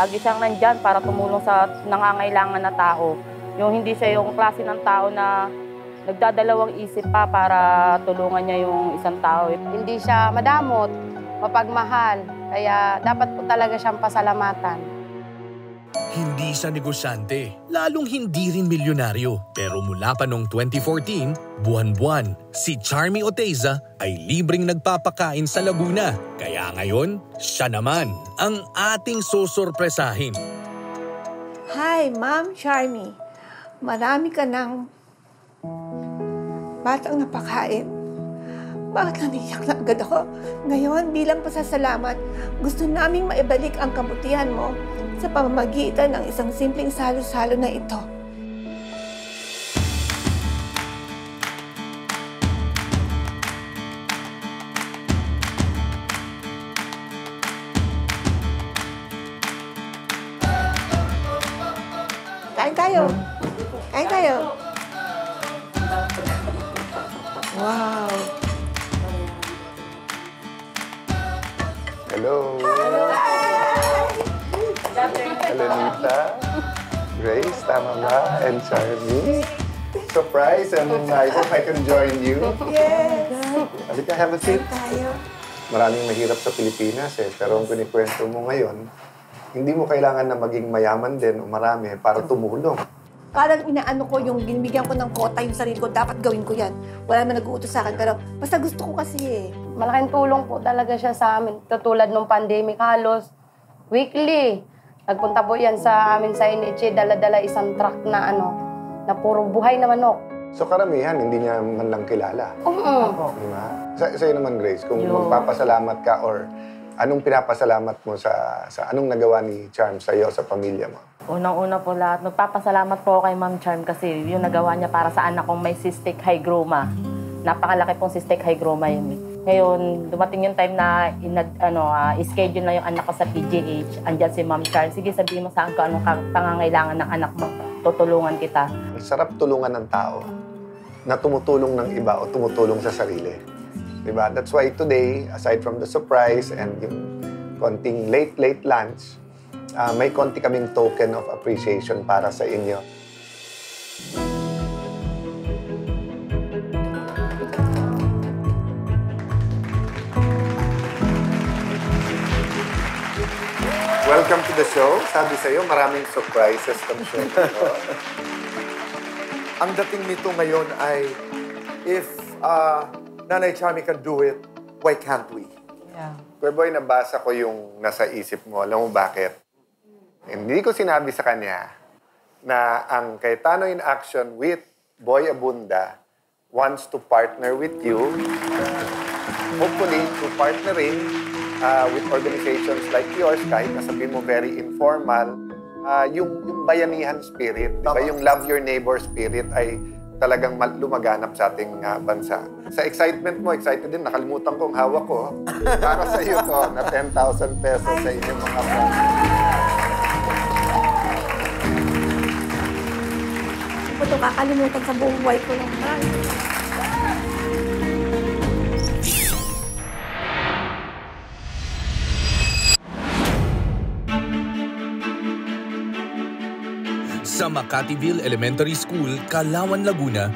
Lagi siyang nandyan para tumulong sa nangangailangan na tao. Yung hindi siya yung klase ng tao na nagdadalawang isip pa para tulungan niya yung isang tao. Hindi siya madamot, mapagmahal. Kaya dapat po talaga siyang pasalamatan. Hindi siya negosyante, lalong hindi rin milyonaryo. Pero mula pa noong 2014, buwan-buwan, si Charmy Oteiza ay libreng nagpapakain sa Laguna. Kaya ngayon, siya naman ang ating susurpresahin. Hi, Ma'am Charmy. Marami ka ng batang napakain. Bakit naniyak na agad ako? Ngayon, bilang pasasalamat, gusto naming maibalik ang kabutihan mo sa pamamagitan ng isang simpleng salo-salo na ito. Kain tayo. Kain tayo. Wow. Hello. Hello, Nita. Grace, tama ba? And Charmy. Surprise, and I hope I can join you. Yes. Halika, have a seat. Tayo. Maraming mahirap sa Pilipinas pero ang kinikwento mo ngayon, hindi mo kailangan na maging mayaman din o marami para tumulong. Parang inaano ko yung binibigyan ko ng kota yung sarili ko, dapat gawin ko yan. Wala naman nag-uutos sa akin, pero basta gusto ko kasi eh. Malaking tulong po talaga siya sa amin. Katulad nung pandemic halos, weekly. Nagpunta po yan sa amin sa Iniche, dala-dala isang truck na na puro buhay na manok. So karamihan, hindi niya man lang kilala. Diba? Sa'yo naman, Grace, kung magpapasalamat ka or anong pinapasalamat mo sa anong nagawa ni Charm sa'yo, sa pamilya mo? Unang-una po lahat, magpapasalamat po kay Ma'am Charm kasi yung nagawa niya para sa anak kong may cystic hygroma. Napakalaki pong cystic hygroma yun. Ngayon, dumating yung time na schedule na yung anak ko sa PGH. Andyan si Ma'am Charm. Sige, sabihin mo saan ko anong pangangailangan ng anak mo. Tutulungan kita. Sarap tulungan ng tao na tumutulong ng iba o tumutulong sa sarili. Diba? That's why today, aside from the surprise and yung konting late lunch, may konti kaming token of appreciation para sa inyo. Welcome to the show. Sabi sa'yo, maraming surprises kami show. Ang dating nito ngayon ay, if Nanay Charmy can do it, why can't we? Yeah. Pero boy, nabasa ko yung nasa isip mo. Alam mo bakit? Hindi ko sinabi sa kanya na ang Cayetano in Action with Boy Abunda wants to partner with you, hopefully to partnering with organizations like yours, kahit nasabihin mo very informal, yung bayanihan spirit, diba? Yung love your neighbor spirit ay talagang lumaganap sa ating bansa. Sa excitement mo, excited din, nakalimutan ko ang hawak ko. Para sa iyo to, na 10,000 pesos sa inyong mga friends. Ito, kakalimutan sa buong buhay ko naman. Sa Makati Elementary School, Calauan, Laguna,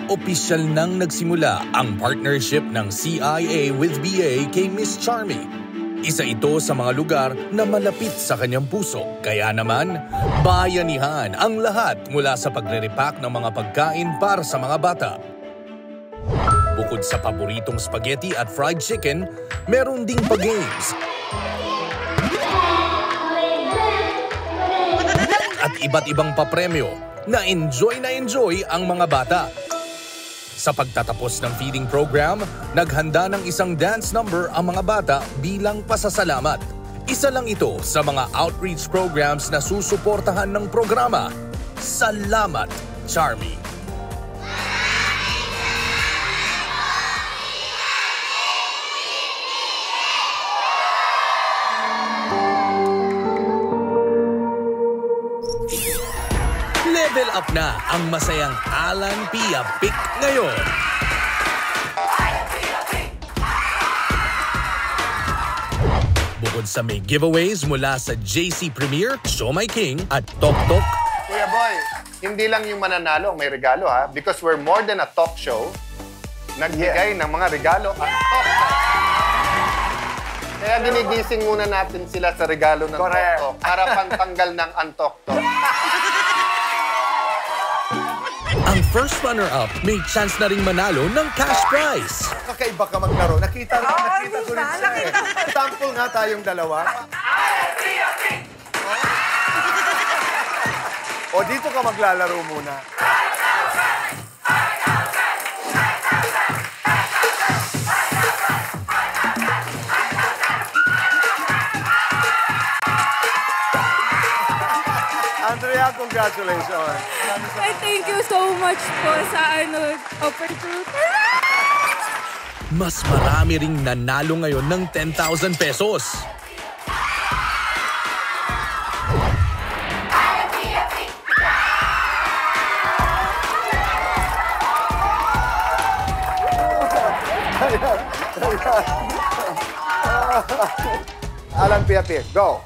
opisyal nang nagsimula ang partnership ng CIA with BA kay Miss Charmy. Isa ito sa mga lugar na malapit sa kanyang puso. Kaya naman, bayanihan ang lahat mula sa pagre-repack ng mga pagkain para sa mga bata. Bukod sa paboritong spaghetti at fried chicken, meron ding pa-games. At iba't ibang papremyo na enjoy ang mga bata. Sa pagtatapos ng feeding program, naghanda ng isang dance number ang mga bata bilang pasasalamat. Isa lang ito sa mga outreach programs na susuportahan ng programa. Salamat, Charmy! Level up na ang masayang Alan Pia Pick ngayon. Bukod sa may giveaways mula sa JC Premier, Show My King at Tok Tok. Kuya Boy, hindi lang yung mananalo ang may regalo ha. Because we're more than a talk show, nagbigay ng mga regalo ang Tok Tok. Kaya ginigising muna natin sila sa regalo ng Tok Tok para pantanggal ng Antok Tok. Ang first runner-up may chance na ring manalo ng cash prize. Kakaiba ka maglaro. Nakita ko rin siya eh. Sample nga tayong dalawa. O dito ka maglalaro muna. Andrea, congratulations. Ay, thank you so much po sa opportunity. Mas marami ring nanalo ngayon ng 10,000 pesos. Alan Piapir, go.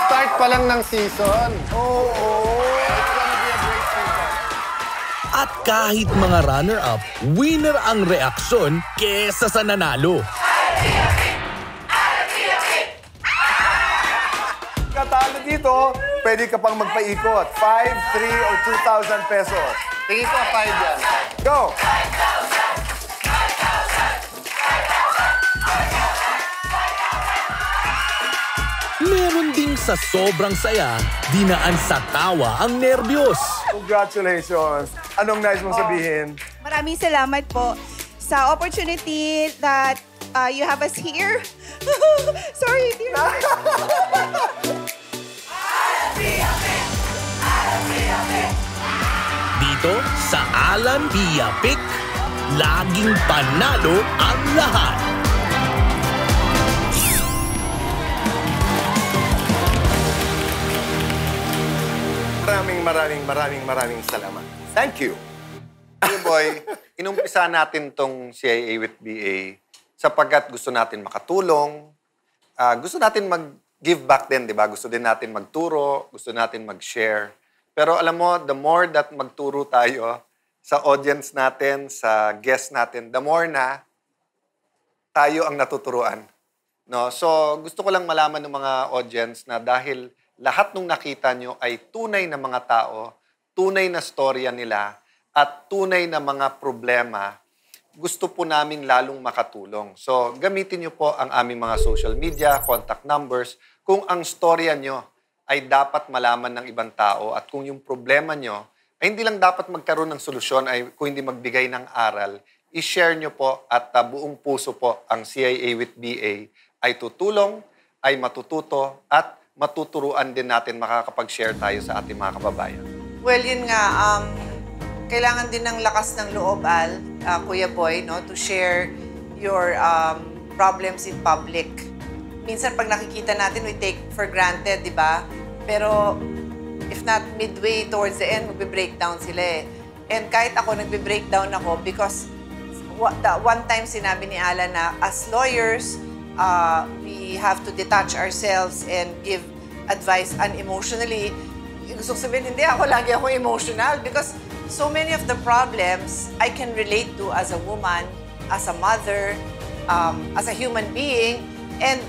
Start pa lang ng season. At kahit mga runner-up, winner ang reaksyon kesa sa nanalo. Katalo dito, pwede ka pang magpaikot. 5, 3, or 2,000 pesos. Tingin ko 5 yan. Go! Meron ding sa sobrang saya, dinaan sa tawa ang nerbiyos. Congratulations. Anong nais mong sabihin? Maraming salamat po sa opportunity that you have us here. Sorry, dear. Dito sa Alan Pia Pick, laging panalo ang lahat. Maraming salamat. Thank you. Kuya Boy, inumpisa natin tong CIA with BA sapagkat gusto natin makatulong, gusto natin mag-give back din, di ba? Gusto din natin magturo, gusto natin mag-share. Pero alam mo, the more that magturo tayo sa audience natin, sa guest natin, the more na tayo ang natuturuan. No? So, gusto ko lang malaman ng mga audience na dahil lahat nung nakita nyo ay tunay na mga tao, tunay na storya nila, at tunay na mga problema, gusto po namin lalong makatulong. So, gamitin nyo po ang aming mga social media, contact numbers, kung ang storya nyo ay dapat malaman ng ibang tao at kung yung problema nyo ay hindi lang dapat magkaroon ng solusyon, ay kung hindi magbigay ng aral, i-share nyo po at buong puso po ang CIA with BA ay tutulong, ay matututo, at matuturuan din natin makakapag-share tayo sa ating mga kababayan. Well, yun nga, kailangan din ng lakas ng loob, Al, Kuya Boy, no, to share your problems in public. Minsan pag nakikita natin, we take for granted, di ba? Pero if not midway towards the end, magbe-breakdown sila eh. And kahit ako, nagbe-breakdown ako because one time sinabi ni Alan na as lawyers, we have to detach ourselves and give advice unemotionally. Gusto ko sabihin, hindi lagi ako emotional because so many of the problems I can relate to as a woman, as a mother, as a human being, and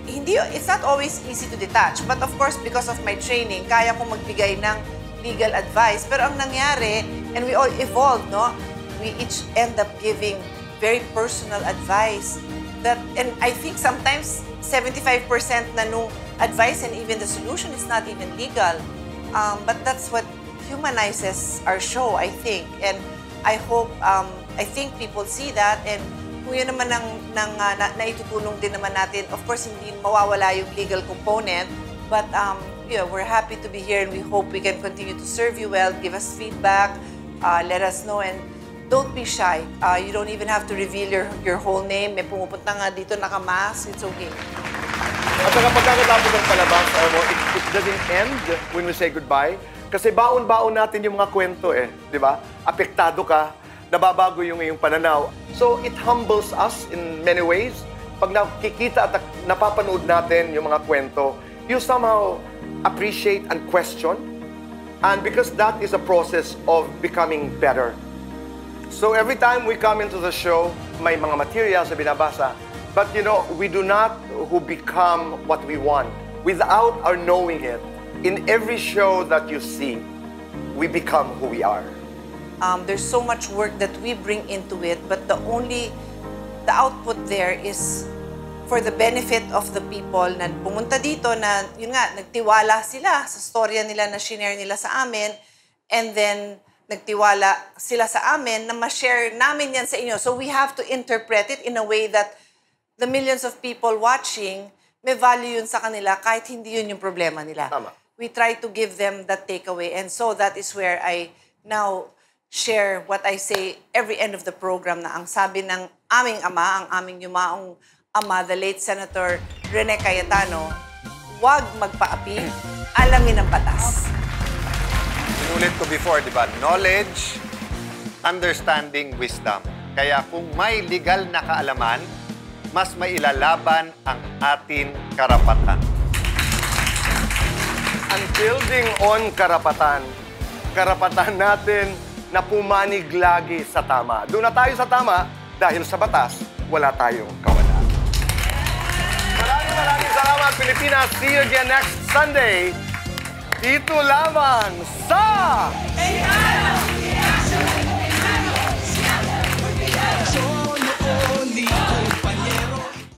it's not always easy to detach. But of course, because of my training, kaya ko magbigay ng legal advice. Pero ang nangyari, and we all evolved, no? We each end up giving very personal advice. And I think sometimes 75% na nung advice and even the solution is not even legal. But that's what humanizes our show, I think. And I hope, I think people see that. And kung yun naman naitutulong din naman natin, of course, hindi mawawala yung legal component. But yeah, we're happy to be here and we hope we can continue to serve you well. Give us feedback, let us know. And don't be shy. You don't even have to reveal your whole name. May pumupunta nga dito naka-mask. It's okay. At saka pagkakatapos ng palabas, it doesn't end when we say goodbye. Kasi baon-baon natin yung mga kwento eh, di ba? Apektado ka, nababago yung iyong pananaw. So it humbles us in many ways. Pag nakikita at napapanood natin yung mga kwento, you somehow appreciate and question. And because that is a process of becoming better. So every time we come into the show, may mga materials na binabasa. But you know, we do not who become what we want without our knowing it. In every show that you see, we become who we are. There's so much work that we bring into it, but the output there is for the benefit of the people na pumunta dito na, yun nga, nagtiwala sila sa storya nila na shinare nila sa amin, and then nagtiwala sila sa amin na ma-share namin yan sa inyo. So we have to interpret it in a way that the millions of people watching, may value yun sa kanila kahit hindi yun yung problema nila. Tama. We try to give them that takeaway, and so that is where I now share what I say every end of the program na ang sabi ng aming ama, ang aming yumaong ama, the late Senator Rene Cayetano, huwag magpaapi, alamin ang batas. Sinulit ko before, di ba? Knowledge, understanding, wisdom. Kaya kung may legal na kaalaman, mas mailalaban ang ating karapatan. And building on karapatan, karapatan natin na pumanig lagi sa tama. Doon na tayo sa tama dahil sa batas, wala tayong kawalan. Maraming salamat, Pilipinas. See you again next Sunday. Dito lamang sa...